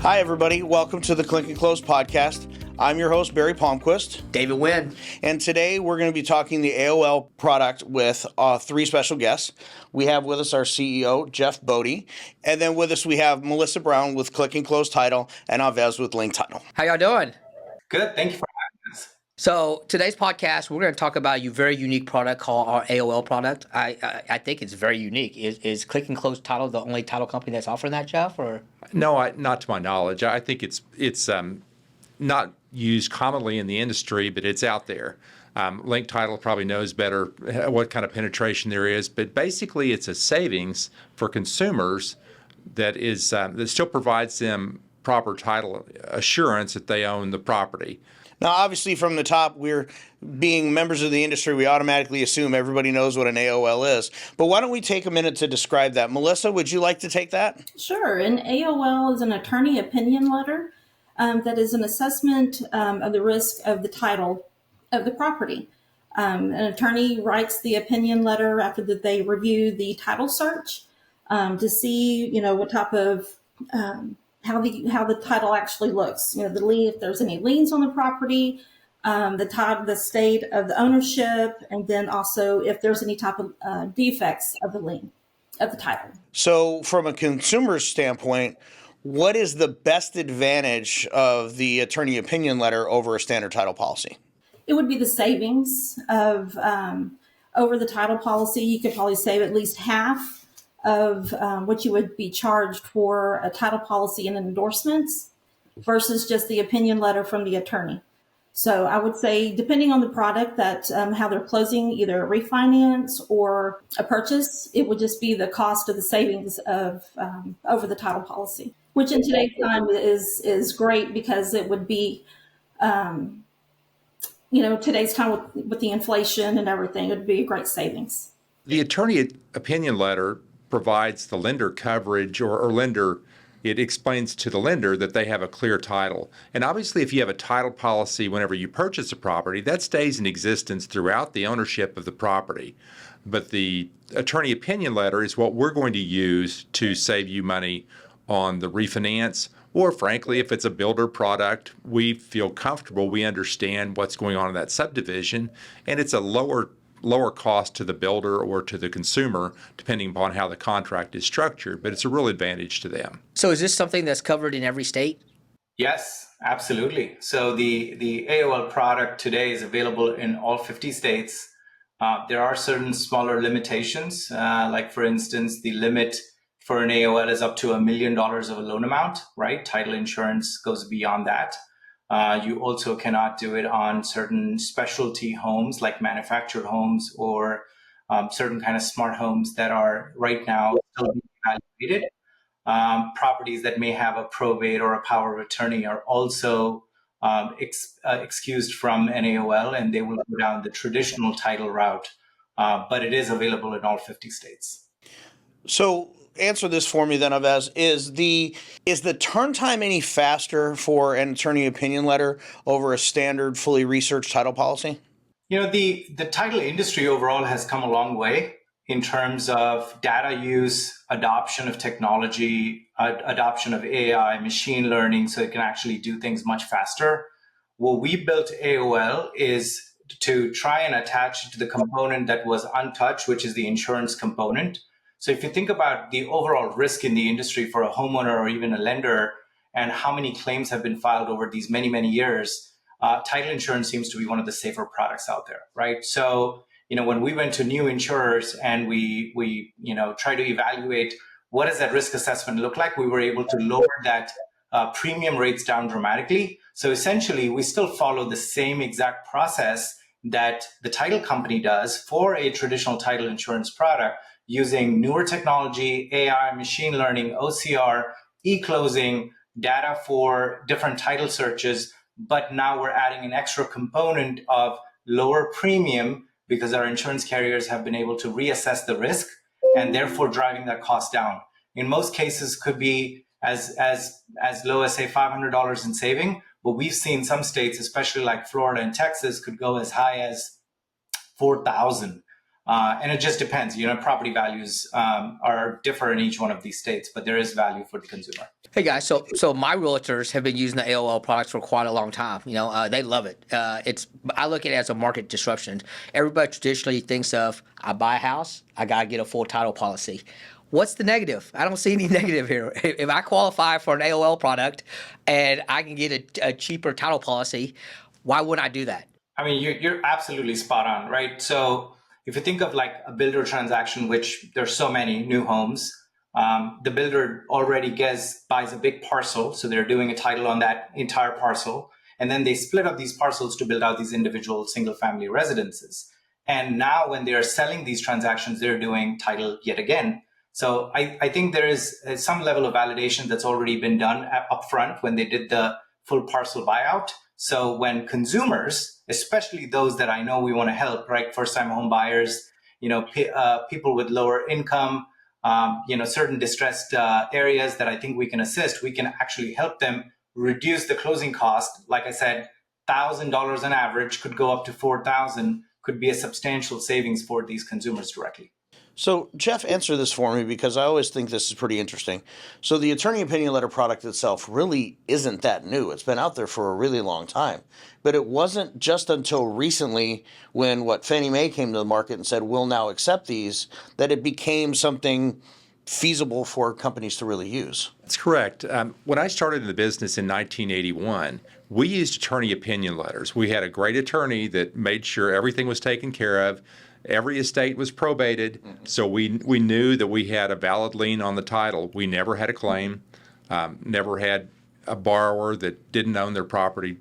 Hi, everybody. Welcome to the Click and Close podcast. I'm your host, Barry Palmquist. David Wynn. And today we're going to be talking the AOL product with three special guests. We have with us our CEO, Jeff Bodie. And then with us we have Melissa Brown with Click and Close Title and Avez with Link Title. How y'all doing? Good. Thank you for having us. So today's podcast, we're going to talk about a very unique product called our AOL product. I think it's very unique. Is Click and Close Title the only title company that's offering that, Jeff? Or no, not to my knowledge. I think it's not used commonly in the industry, but it's out there. Link Title probably knows better what kind of penetration there is, but basically it's a savings for consumers that still provides them proper title assurance that they own the property. Now, obviously, from the top, we're being members of the industry, we automatically assume everybody knows what an AOL is. But why don't we take a minute to describe that? Melissa, would you like to take that? Sure. An AOL is an attorney opinion letter that is an assessment of the risk of the title of the property. An attorney writes the opinion letter after that they review the title search to see, what type of how the title actually looks. The lien, if there's any liens on the property, the state of the ownership, and then also if there's any type of defects of the lien of the title. So, from a consumer's standpoint, what is the best advantage of the attorney opinion letter over a standard title policy? It would be the savings of over the title policy. You could probably save at least half of what you would be charged for a title policy and endorsements versus just the opinion letter from the attorney. So I would say, depending on the product that how they're closing, either a refinance or a purchase, it would just be the cost of the savings of over the title policy, which in today's time is great because it would be, today's time with the inflation and everything, it would be a great savings. The attorney opinion letter provides the lender coverage or lender, it explains to the lender that they have a clear title. And obviously, if you have a title policy whenever you purchase a property, that stays in existence throughout the ownership of the property. But the attorney opinion letter is what we're going to use to save you money on the refinance, or frankly, if it's a builder product, we feel comfortable, we understand what's going on in that subdivision, and it's a lower cost to the builder or to the consumer, depending upon how the contract is structured, but it's a real advantage to them. So is this something that's covered in every state? Yes, absolutely. So the AOL product today is available in all 50 states. There are certain smaller limitations, like for instance, the limit for an AOL is up to $1 million of a loan amount, right? Title insurance goes beyond that. You also cannot do it on certain specialty homes like manufactured homes or certain kind of smart homes that are right now still being evaluated. Properties that may have a probate or a power of attorney are also excused from an AOL, and they will go down the traditional title route. But it is available in all 50 states. So, answer this for me then, Avez. Is the turn time any faster for an attorney opinion letter over a standard fully researched title policy? The title industry overall has come a long way in terms of data use, adoption of technology, adoption of AI, machine learning, so it can actually do things much faster. What we built AOL is to try and attach to the component that was untouched, which is the insurance component. So if you think about the overall risk in the industry for a homeowner or even a lender and how many claims have been filed over these many, many years, title insurance seems to be one of the safer products out there, right? So, when we went to new insurers and we try to evaluate what does that risk assessment look like, we were able to lower that premium rates down dramatically. So essentially, we still follow the same exact process that the title company does for a traditional title insurance product, using newer technology, AI, machine learning, OCR, e-closing, data for different title searches. But now we're adding an extra component of lower premium because our insurance carriers have been able to reassess the risk and therefore driving that cost down. In most cases could be as low as, say, $500 in saving. But we've seen some states, especially like Florida and Texas, could go as high as $4,000. And it just depends. Property values are differ in each one of these states, but there is value for the consumer. Hey guys, so my realtors have been using the AOL products for quite a long time. They love it. I look at it as a market disruption. Everybody traditionally thinks of I buy a house, I gotta get a full title policy. What's the negative? I don't see any negative here. If I qualify for an AOL product and I can get a cheaper title policy, why wouldn't I do that? I mean, you're absolutely spot on, right? So if you think of like a builder transaction, which there's so many new homes, the builder already buys a big parcel. So they're doing a title on that entire parcel. And then they split up these parcels to build out these individual single family residences. And now when they're selling these transactions, they're doing title yet again. So I think there is some level of validation that's already been done upfront when they did the full parcel buyout. So when consumers, especially those that I know we want to help, right, first-time home buyers, people with lower income, certain distressed areas that I think we can assist, we can actually help them reduce the closing cost. Like I said, $1,000 on average could go up to $4,000, could be a substantial savings for these consumers directly. So, Jeff, answer this for me because I always think this is pretty interesting. So, the attorney opinion letter product itself really isn't that new. It's been out there for a really long time. But it wasn't just until recently when Fannie Mae came to the market and said, we'll now accept these, that it became something feasible for companies to really use. That's correct. When I started in the business in 1981, we used attorney opinion letters. We had a great attorney that made sure everything was taken care of. Every estate was probated, so we knew that we had a valid lien on the title. We never had a claim, never had a borrower that didn't own their property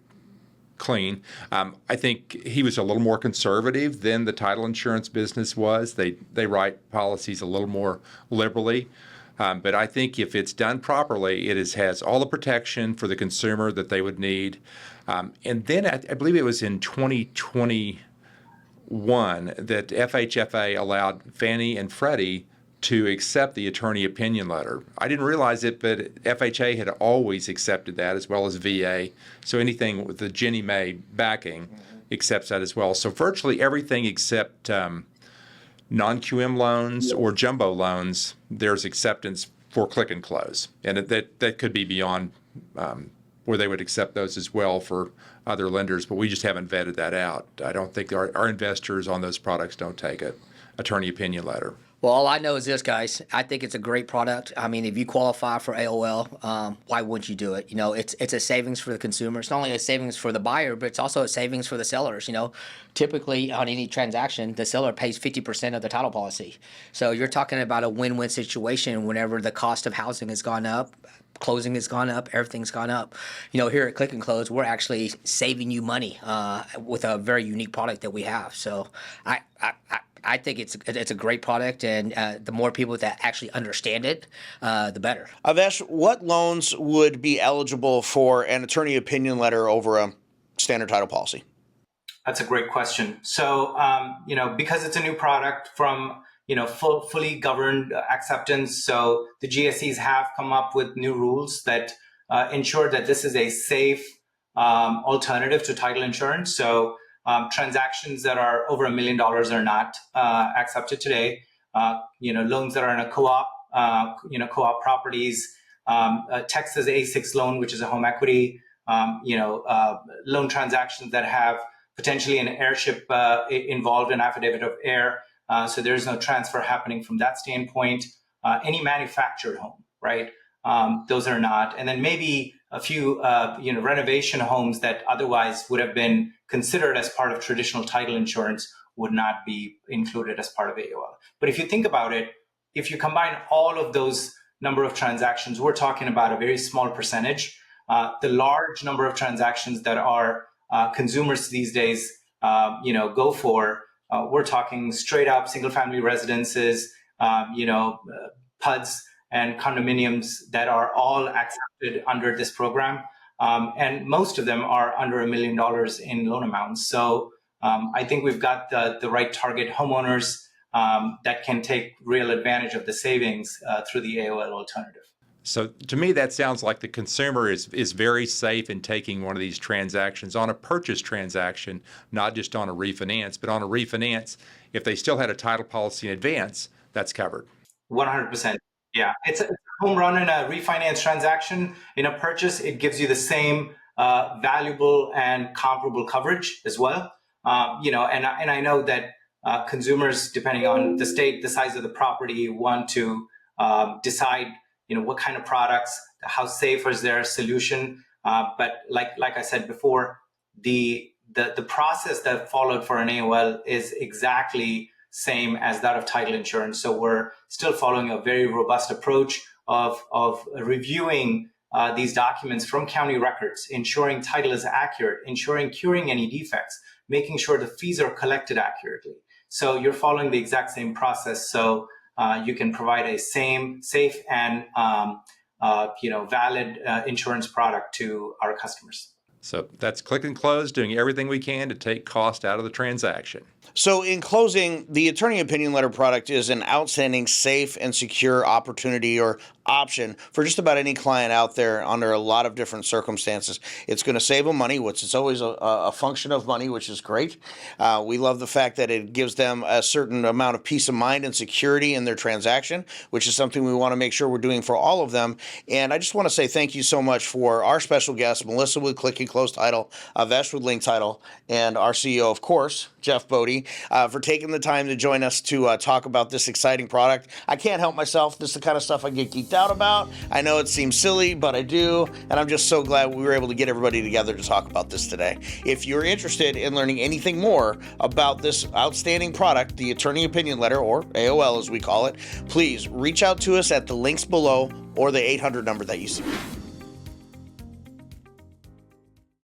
clean. I think he was a little more conservative than the title insurance business was. They write policies a little more liberally. But I think if it's done properly, it has all the protection for the consumer that they would need. And then I believe it was in 2021 that FHFA allowed Fannie and Freddie to accept the attorney opinion letter. I didn't realize it, but FHA had always accepted that, as well as VA. So anything with the Ginnie Mae backing accepts that as well. So virtually everything except non-QM loans or jumbo loans, there's acceptance for click and close. And that could be beyond where they would accept those as well for other lenders, but we just haven't vetted that out. I don't think our investors on those products don't take an attorney opinion letter. Well, all I know is this, guys. I think it's a great product. I mean, if you qualify for AOL, why wouldn't you do it? It's a savings for the consumer. It's not only a savings for the buyer, but it's also a savings for the sellers. Typically on any transaction, the seller pays 50% of the title policy. So you're talking about a win-win situation whenever the cost of housing has gone up, closing has gone up, everything's gone up. Here at Click and Close, we're actually saving you money with a very unique product that we have. So I think it's a great product, and the more people that actually understand it, the better. Avesh, what loans would be eligible for an attorney opinion letter over a standard title policy? That's a great question. So, because it's a new product from fully governed acceptance. So the GSEs have come up with new rules that ensure that this is a safe alternative to title insurance. So transactions that are over $1 million are not accepted today. Loans that are in a co-op, co-op properties, Texas A6 loan, which is a home equity, loan transactions that have potentially an heirship involved, an affidavit of heir. So there's no transfer happening from that standpoint. Any manufactured home, right? Those are not. And then maybe a few, renovation homes that otherwise would have been considered as part of traditional title insurance would not be included as part of AOL. But if you think about it, if you combine all of those number of transactions, we're talking about a very small percentage. The large number of transactions that our consumers these days, go for, we're talking straight up single family residences, PUDs and condominiums that are all accepted under this program. And most of them are under $1 million in loan amounts. So I think we've got the right target homeowners that can take real advantage of the savings through the AOL alternative. So to me, that sounds like the consumer is very safe in taking one of these transactions on a purchase transaction, not just on a refinance, but on a refinance, if they still had a title policy in advance, that's covered. 100%. Yeah, it's a home run in a refinance transaction. In a purchase, it gives you the same valuable and comparable coverage as well. And I know that consumers, depending on the state, the size of the property, want to decide, what kind of products, how safe is their solution. But like I said before, the process that followed for an AOL is exactly same as that of title insurance. So we're still following a very robust approach of reviewing these documents from county records, ensuring title is accurate, ensuring curing any defects, making sure the fees are collected accurately. So you're following the exact same process. So you can provide a safe and valid insurance product to our customers. So that's Click and Close, doing everything we can to take cost out of the transaction. So in closing, the attorney opinion letter product is an outstanding, safe, and secure opportunity or option for just about any client out there under a lot of different circumstances. It's going to save them money, which is always a function of money, which is great. We love the fact that it gives them a certain amount of peace of mind and security in their transaction, which is something we want to make sure we're doing for all of them. And I just want to say thank you so much for our special guest, Melissa with Click and Close Title, Avesh with Link Title, and our CEO, of course, Jeff Bodie, for taking the time to join us to talk about this exciting product. I can't help myself. This is the kind of stuff I get geeked out about. I know it seems silly, but I do. And I'm just so glad we were able to get everybody together to talk about this today. If you're interested in learning anything more about this outstanding product, the Attorney Opinion Letter, or AOL as we call it, please reach out to us at the links below or the 800 number that you see.